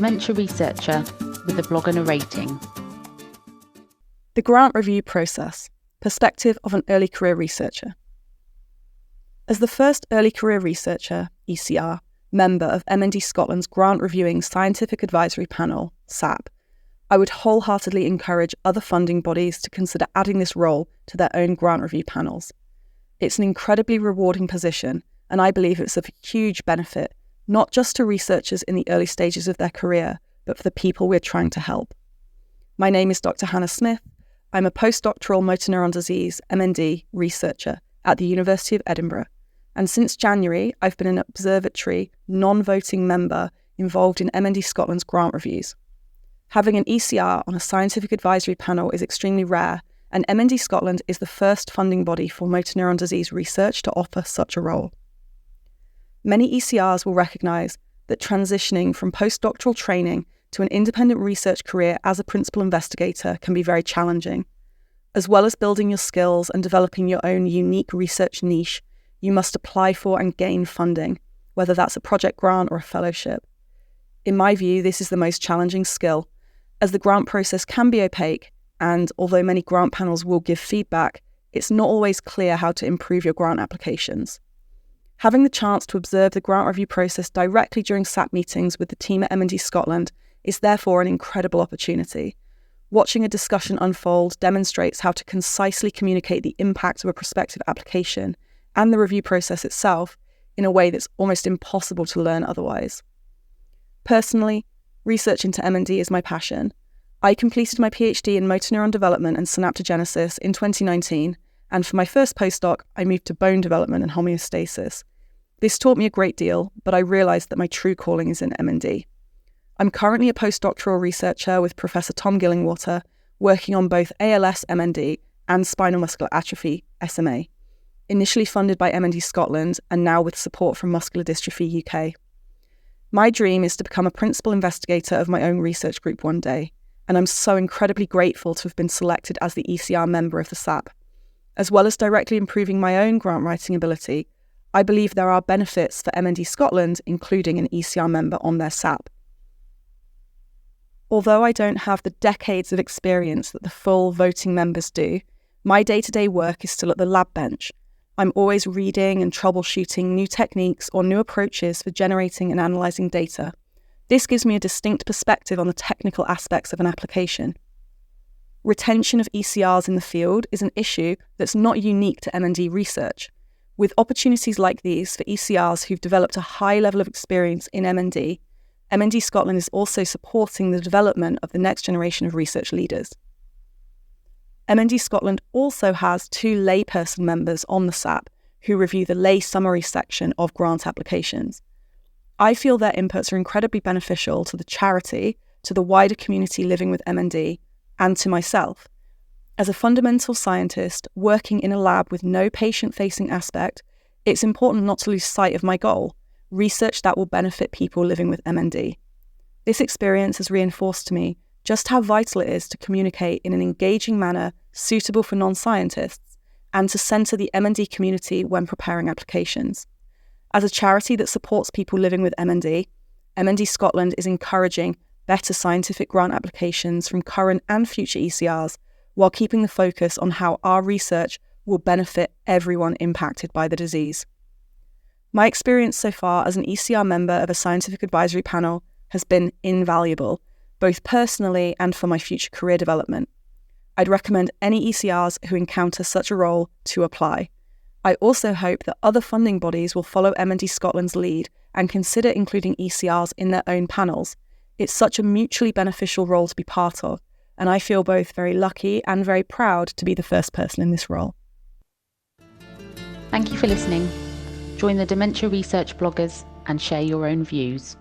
Dementia Researcher with a blogger narrating. The grant review process, perspective of an early career researcher. As the first early career researcher, ECR, member of MND Scotland's grant reviewing scientific advisory panel, SAP, I would wholeheartedly encourage other funding bodies to consider adding this role to their own grant review panels. It's an incredibly rewarding position, and I believe it's of huge benefit, not just to researchers in the early stages of their career, but for the people we're trying to help. My name is Dr. Hannah Smith. I'm a postdoctoral motor neuron disease MND researcher at the University of Edinburgh, and since January, I've been an observatory, non-voting member involved in MND Scotland's grant reviews. Having an ECR on a scientific advisory panel is extremely rare, and MND Scotland is the first funding body for motor neuron disease research to offer such a role. Many ECRs will recognise that transitioning from postdoctoral training to an independent research career as a principal investigator can be very challenging. As well as building your skills and developing your own unique research niche, you must apply for and gain funding, whether that's a project grant or a fellowship. In my view, this is the most challenging skill, as the grant process can be opaque, and although many grant panels will give feedback, it's not always clear how to improve your grant applications. Having the chance to observe the grant review process directly during SAP meetings with the team at MND Scotland is therefore an incredible opportunity. Watching a discussion unfold demonstrates how to concisely communicate the impact of a prospective application and the review process itself in a way that's almost impossible to learn otherwise. Personally, research into MND is my passion. I completed my PhD in motor neuron development and synaptogenesis in 2019, and for my first postdoc, I moved to bone development and homeostasis. This taught me a great deal, but I realised that my true calling is in MND. I'm currently a postdoctoral researcher with Professor Tom Gillingwater, working on both ALS MND and spinal muscular atrophy SMA, initially funded by MND Scotland and now with support from Muscular Dystrophy UK. My dream is to become a principal investigator of my own research group one day, and I'm so incredibly grateful to have been selected as the ECR member of the SAP. As well as directly improving my own grant writing ability, I believe there are benefits for MND Scotland including an ECR member on their SAP. Although I don't have the decades of experience that the full voting members do, my day-to-day work is still at the lab bench. I'm always reading and troubleshooting new techniques or new approaches for generating and analysing data. This gives me a distinct perspective on the technical aspects of an application. Retention of ECRs in the field is an issue that's not unique to MND research. With opportunities like these for ECRs who've developed a high level of experience in MND, MND Scotland is also supporting the development of the next generation of research leaders. MND Scotland also has 2 layperson members on the SAP who review the lay summary section of grant applications. I feel their inputs are incredibly beneficial to the charity, to the wider community living with MND, and to myself. As a fundamental scientist working in a lab with no patient-facing aspect, it's important not to lose sight of my goal, research that will benefit people living with MND. This experience has reinforced to me just how vital it is to communicate in an engaging manner suitable for non-scientists and to centre the MND community when preparing applications. As a charity that supports people living with MND, MND Scotland is encouraging better scientific grant applications from current and future ECRs while keeping the focus on how our research will benefit everyone impacted by the disease. My experience so far as an ECR member of a scientific advisory panel has been invaluable, both personally and for my future career development. I'd recommend any ECRs who encounter such a role to apply. I also hope that other funding bodies will follow MND Scotland's lead and consider including ECRs in their own panels. It's such a mutually beneficial role to be part of, and I feel both very lucky and very proud to be the first person in this role. Thank you for listening. Join the Dementia Research bloggers and share your own views.